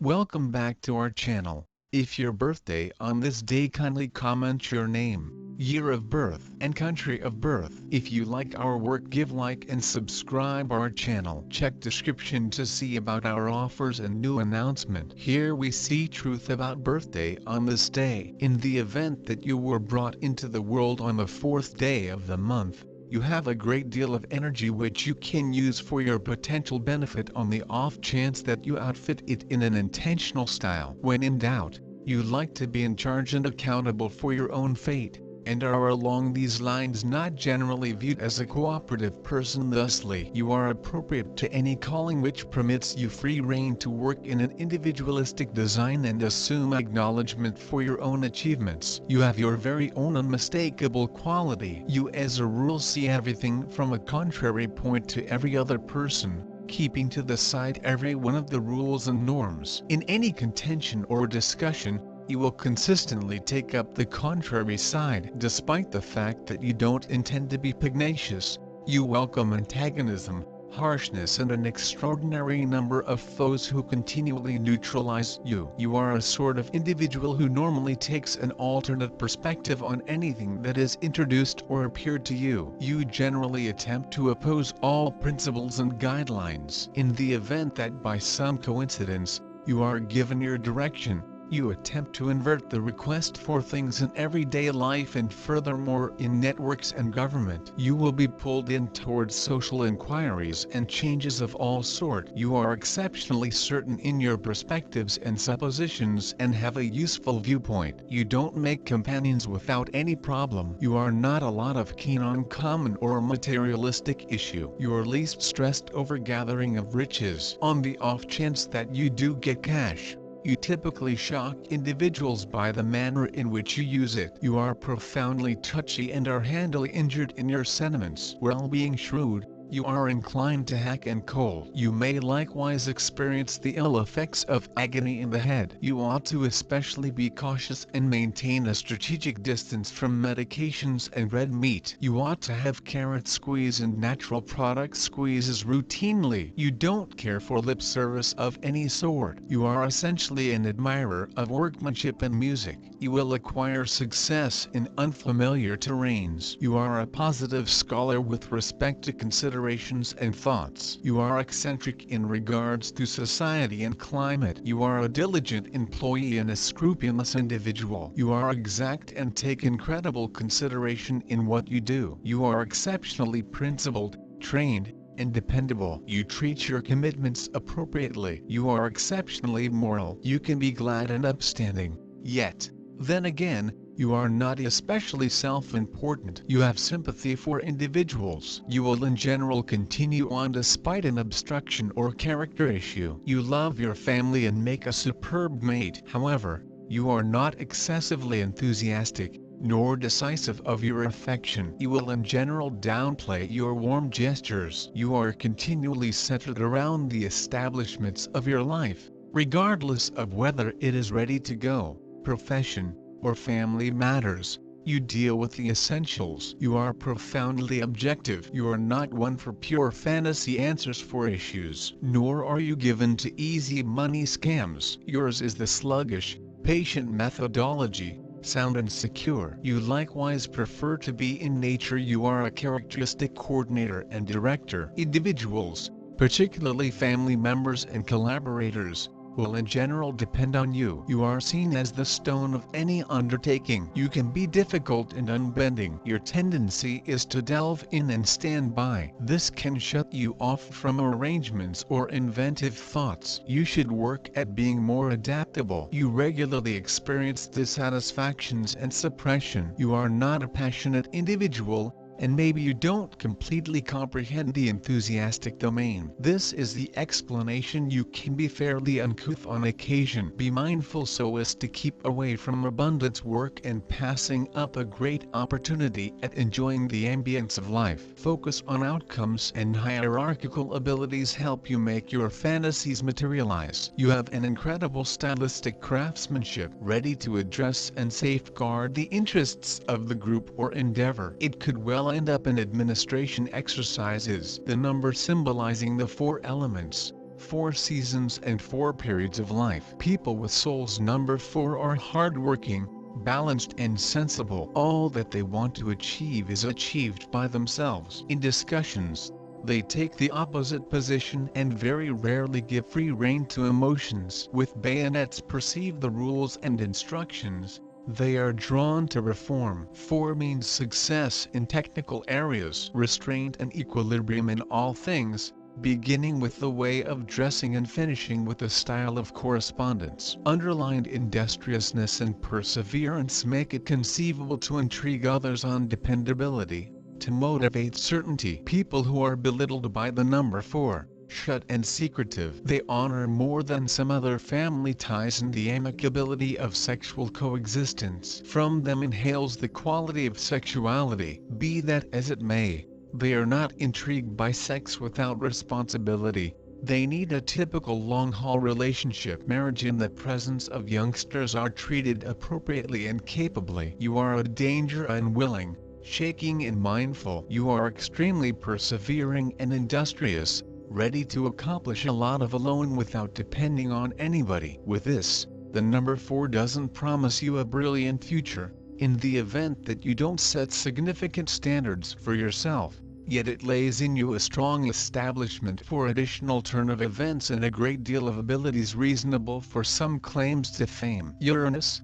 Welcome back to our channel. If your birthday on this day, kindly comment your name, year of birth and country of birth. If you like our work, give like and subscribe our channel. Check description to see about our offers and new announcement. Here we see truth about birthday on this day. In the event that you were brought into the world on the 4th day of the month, you have a great deal of energy which you can use for your potential benefit on the off chance that you outfit it in an intentional style. When in doubt, you like to be in charge and accountable for your own fate, and are along these lines not generally viewed as a cooperative person. Thusly, you are appropriate to any calling which permits you free rein to work in an individualistic design and assume acknowledgement for your own achievements. You have your very own unmistakable quality. You as a rule see everything from a contrary point to every other person, keeping to the side every one of the rules and norms. In any contention or discussion, you will consistently take up the contrary side. Despite the fact that you don't intend to be pugnacious, you welcome antagonism, harshness and an extraordinary number of foes who continually neutralize you. You are a sort of individual who normally takes an alternate perspective on anything that is introduced or appeared to you. You generally attempt to oppose all principles and guidelines. In the event that by some coincidence, you are given your direction, you attempt to invert the request for things in everyday life, and furthermore in networks and government. You will be pulled in towards social inquiries and changes of all sort. You are exceptionally certain in your perspectives and suppositions and have a useful viewpoint. You don't make companions without any problem. You are not a lot of keen on common or materialistic issue. You are least stressed over gathering of riches. On the off chance that you do get cash, you typically shock individuals by the manner in which you use it. You are profoundly touchy and are handily injured in your sentiments. While being shrewd, you are inclined to hack and cold. You may likewise experience the ill effects of agony in the head. You ought to especially be cautious and maintain a strategic distance from medications and red meat. You ought to have carrot squeeze and natural product squeezes routinely. You don't care for lip service of any sort. You are essentially an admirer of workmanship and music. You will acquire success in unfamiliar terrains. You are a positive scholar with respect to considerations and thoughts. You are eccentric in regards to society and climate. You are a diligent employee and a scrupulous individual. You are exact and take incredible consideration in what you do. You are exceptionally principled, trained, and dependable. You treat your commitments appropriately. You are exceptionally moral. You can be glad and upstanding, yet, then again, you are not especially self-important. You have sympathy for individuals. You will in general continue on despite an obstruction or character issue. You love your family and make a superb mate. However, you are not excessively enthusiastic, nor decisive of your affection. You will in general downplay your warm gestures. You are continually centered around the establishments of your life, regardless of whether it is ready to go, profession, or family matters. You deal with the essentials. You are profoundly objective. You are not one for pure fantasy answers for issues, nor are you given to easy money scams. Yours is the sluggish, patient methodology, sound and secure. You likewise prefer to be in nature. You are a characteristic coordinator and director. Individuals, particularly family members and collaborators, will in general depend on you. You are seen as the stone of any undertaking. You can be difficult and unbending. Your tendency is to delve in and stand by. This can shut you off from arrangements or inventive thoughts. You should work at being more adaptable. You regularly experience dissatisfactions and suppression. You are not a passionate individual, and maybe you don't completely comprehend the enthusiastic domain. This is the explanation. You can be fairly uncouth on occasion. Be mindful so as to keep away from abundance work and passing up a great opportunity at enjoying the ambience of life. Focus on outcomes, and hierarchical abilities help you make your fantasies materialize. You have an incredible stylistic craftsmanship, ready to address and safeguard the interests of the group or endeavor. It could well end up in administration exercises. The number symbolizing the 4 elements, 4 seasons and 4 periods of life. People with souls number 4 are hardworking, balanced and sensible. All that they want to achieve is achieved by themselves. In discussions, they take the opposite position and very rarely give free rein to emotions. With bayonets perceive the rules and instructions, they are drawn to reform. 4 means success in technical areas, restraint and equilibrium in all things, beginning with the way of dressing and finishing with the style of correspondence. Underlined industriousness and perseverance make it conceivable to intrigue others on dependability, to motivate certainty. People who are belittled by the number 4, shut and secretive. They honor more than some other family ties and the amicability of sexual coexistence. From them inhales the quality of sexuality. Be that as it may, they are not intrigued by sex without responsibility. They need a typical long-haul relationship. Marriage in the presence of youngsters are treated appropriately and capably. You are a danger unwilling, shaking and mindful. You are extremely persevering and industrious, ready to accomplish a lot of alone without depending on anybody. With this, the number 4 doesn't promise you a brilliant future, in the event that you don't set significant standards for yourself, yet it lays in you a strong establishment for additional turn of events and a great deal of abilities reasonable for some claims to fame. Uranus.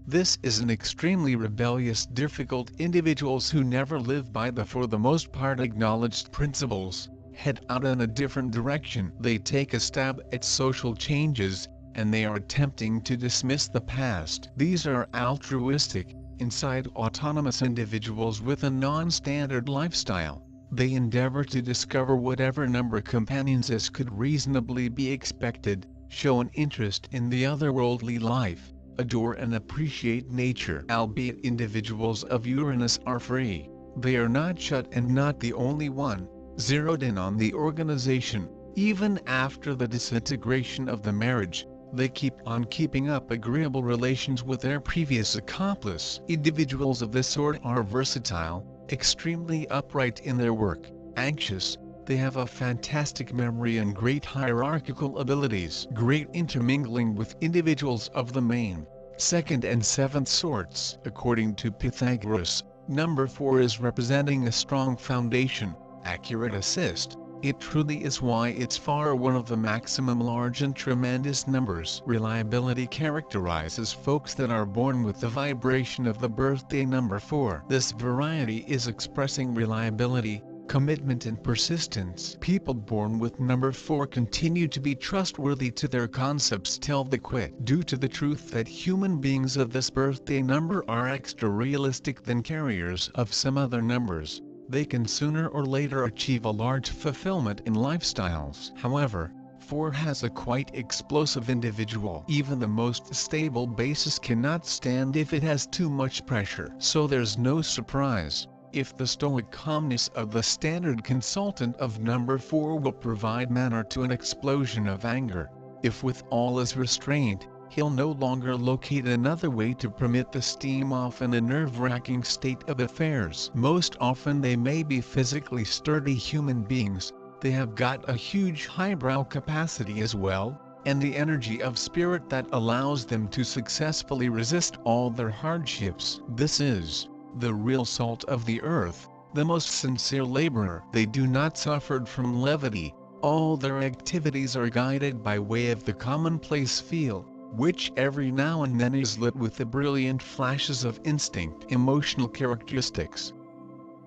This is an extremely rebellious, difficult individuals who never live by the for the most part acknowledged principles, head out in a different direction. They take a stab at social changes, and they are attempting to dismiss the past. These are altruistic, inside autonomous individuals with a non-standard lifestyle. They endeavor to discover whatever number companions as could reasonably be expected, show an interest in the otherworldly life, adore and appreciate nature. Albeit individuals of Uranus are free, they are not shut and not the only one, zeroed in on the organization. Even after the disintegration of the marriage, they keep on keeping up agreeable relations with their previous accomplice. Individuals of this sort are versatile, extremely upright in their work, anxious, they have a fantastic memory and great hierarchical abilities. Great intermingling with individuals of the main, second and seventh sorts. According to Pythagoras, number 4 is representing a strong foundation, accurate assist. It truly is why it's far one of the maximum large and tremendous numbers. Reliability characterizes folks that are born with the vibration of the birthday number 4. This variety is expressing reliability, commitment and persistence. People born with number 4 continue to be trustworthy to their concepts till they quit. Due to the truth that human beings of this birthday number are extra realistic than carriers of some other numbers, they can sooner or later achieve a large fulfillment in lifestyles. However, 4 has a quite explosive individual. Even the most stable basis cannot stand if it has too much pressure. So there's no surprise if the stoic calmness of the standard consultant of number 4 will provide manner to an explosion of anger. If with all is restraint, he'll no longer locate another way to permit the steam off in a nerve-wracking state of affairs. Most often they may be physically sturdy human beings, they have got a huge highbrow capacity as well, and the energy of spirit that allows them to successfully resist all their hardships. This is the real salt of the earth, the most sincere laborer. They do not suffer from levity, all their activities are guided by way of the commonplace feel, which every now and then is lit with the brilliant flashes of instinct. Emotional characteristics.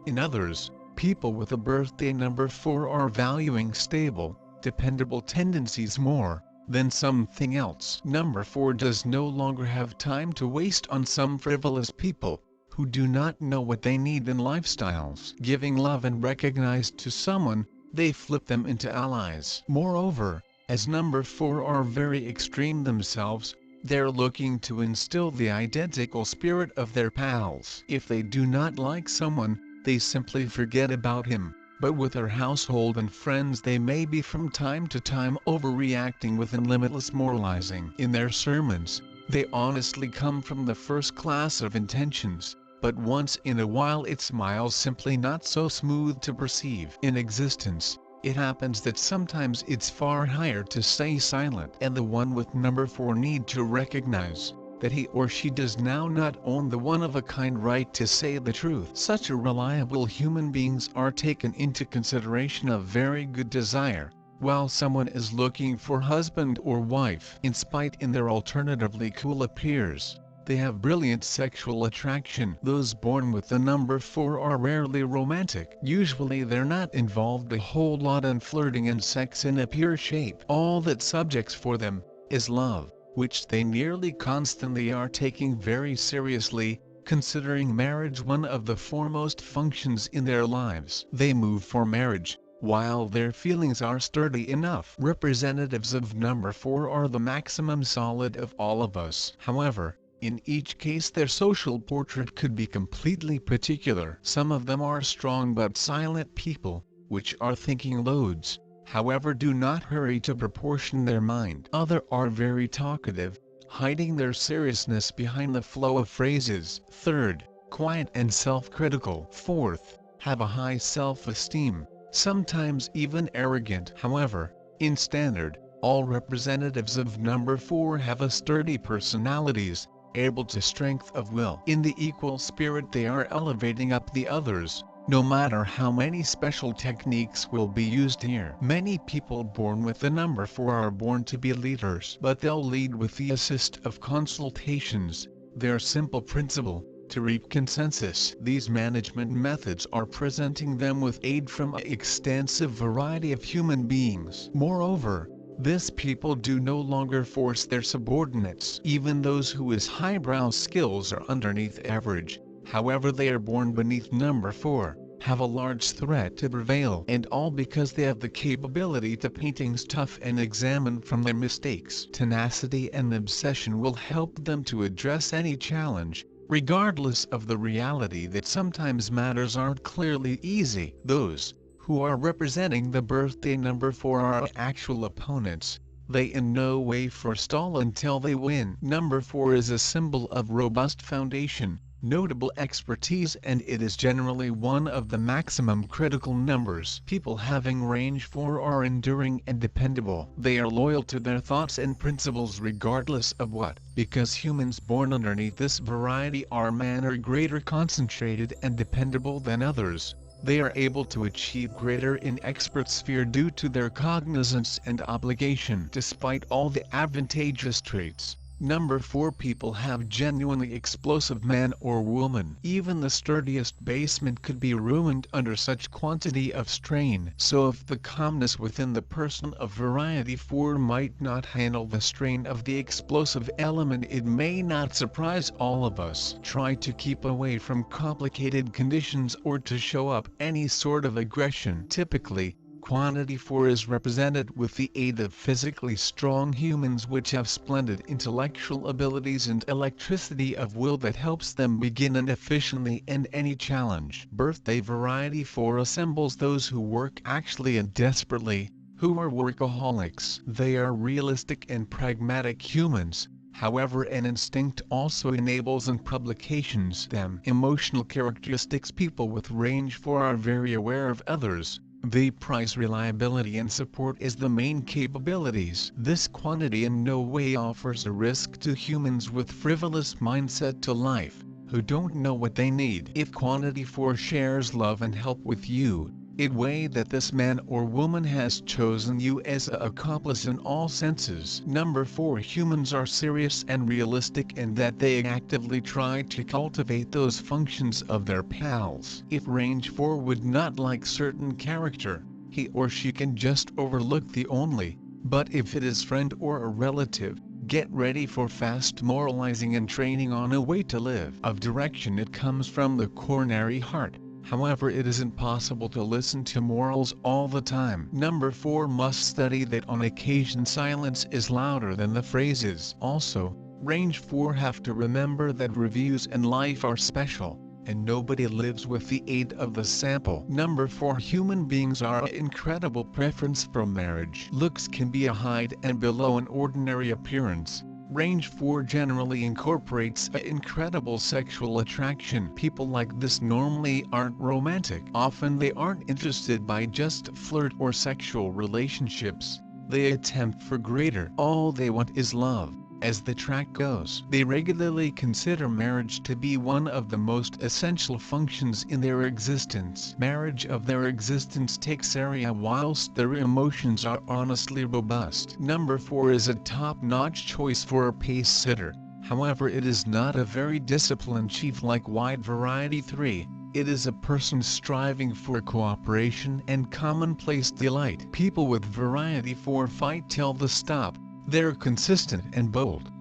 In others, people with a birthday number 4 are valuing stable, dependable tendencies more than something else. Number 4 does no longer have time to waste on some frivolous people who do not know what they need in lifestyles. Giving love and recognized to someone, they flip them into allies. Moreover, as number 4 are very extreme themselves, they're looking to instill the identical spirit of their pals. If they do not like someone, they simply forget about him, but with their household and friends they may be from time to time overreacting with limitless moralizing. In their sermons, they honestly come from the first class of intentions, but once in a while it smiles simply not so smooth to perceive. In existence, It happens that sometimes it's far higher to stay silent, and the one with number 4 need to recognize that he or she does now not own the one-of-a-kind right to say the truth. Such a reliable human beings are taken into consideration of very good desire, while someone is looking for husband or wife. In spite in their alternatively cool appears, they have brilliant sexual attraction. Those born with the number 4 are rarely romantic. Usually they're not involved a whole lot in flirting and sex in a pure shape. All that subjects for them is love, which they nearly constantly are taking very seriously, considering marriage one of the foremost functions in their lives. They move for marriage, while their feelings are sturdy enough. Representatives of number 4 are the maximum solid of all of us. However, in each case their social portrait could be completely particular. Some of them are strong but silent people, which are thinking loads. However, do not hurry to proportion their mind. Others are very talkative, hiding their seriousness behind the flow of phrases. Third, quiet and self-critical. Fourth, have a high self-esteem, sometimes even arrogant. However, in standard, all representatives of number 4 have a sturdy personalities, able to strength of will. In the equal spirit they are elevating up the others, no matter how many special techniques will be used here. Many people born with the number 4 are born to be leaders, but they'll lead with the assist of consultations, their simple principle, to reap consensus. These management methods are presenting them with aid from an extensive variety of human beings. Moreover, these people do no longer force their subordinates. Even those whose highbrow skills are underneath average, however they are born beneath number 4, have a large threat to prevail, and all because they have the capability to paint things tough and examine from their mistakes. Tenacity and obsession will help them to address any challenge, regardless of the reality that sometimes matters aren't clearly easy. Those who are representing the birthday number 4 are actual opponents. They in no way forestall until they win. Number 4 is a symbol of robust foundation, notable expertise, and it is generally one of the maximum critical numbers. People having range 4 are enduring and dependable. They are loyal to their thoughts and principles regardless of what, because humans born underneath this variety are greater concentrated and dependable than others. They are able to achieve greater in expert sphere due to their cognizance and obligation. Despite all the advantageous traits, number 4 people have genuinely explosive man or woman. Even the sturdiest basement could be ruined under such quantity of strain. So if the calmness within the person of variety 4 might not handle the strain of the explosive element, it may not surprise all of us. Try to keep away from complicated conditions or to show up any sort of aggression. Typically, quantity 4 is represented with the aid of physically strong humans which have splendid intellectual abilities and electricity of will that helps them begin and efficiently end any challenge. Birthday variety 4 assembles those who work actually and desperately, who are workaholics. They are realistic and pragmatic humans. However, an instinct also enables and publications them. Emotional characteristics. People with range 4 are very aware of others. They prize reliability and support as the main capabilities. This quantity in no way offers a risk to humans with frivolous mindset to life, who don't know what they need. If quantity 4 shares love and help with you, it way that this man or woman has chosen you as an accomplice in all senses. Number 4 humans are serious and realistic in that they actively try to cultivate those functions of their pals. If range 4 would not like certain character, he or she can just overlook the only, but if it is friend or a relative, get ready for fast moralizing and training on a way to live. Of direction it comes from the coronary heart. However, it isn't possible to listen to morals all the time. Number 4 must study that on occasion silence is louder than the phrases. Also, range 4 have to remember that reviews and life are special, and nobody lives with the aid of the sample. Number 4 human beings are an incredible preference for marriage. Looks can be a hide and below an ordinary appearance. Range 4 generally incorporates an incredible sexual attraction. People like this normally aren't romantic. Often they aren't interested by just flirt or sexual relationships. They attempt for greater. All they want is love. As the track goes, they regularly consider marriage to be one of the most essential functions in their existence. Marriage of their existence takes area whilst their emotions are honestly robust. Number 4 is a top-notch choice for a pace-setter. However, it is not a very disciplined chief like wide variety 3. It is a person striving for cooperation and commonplace delight. People with variety 4 fight till the stop. They're consistent and bold.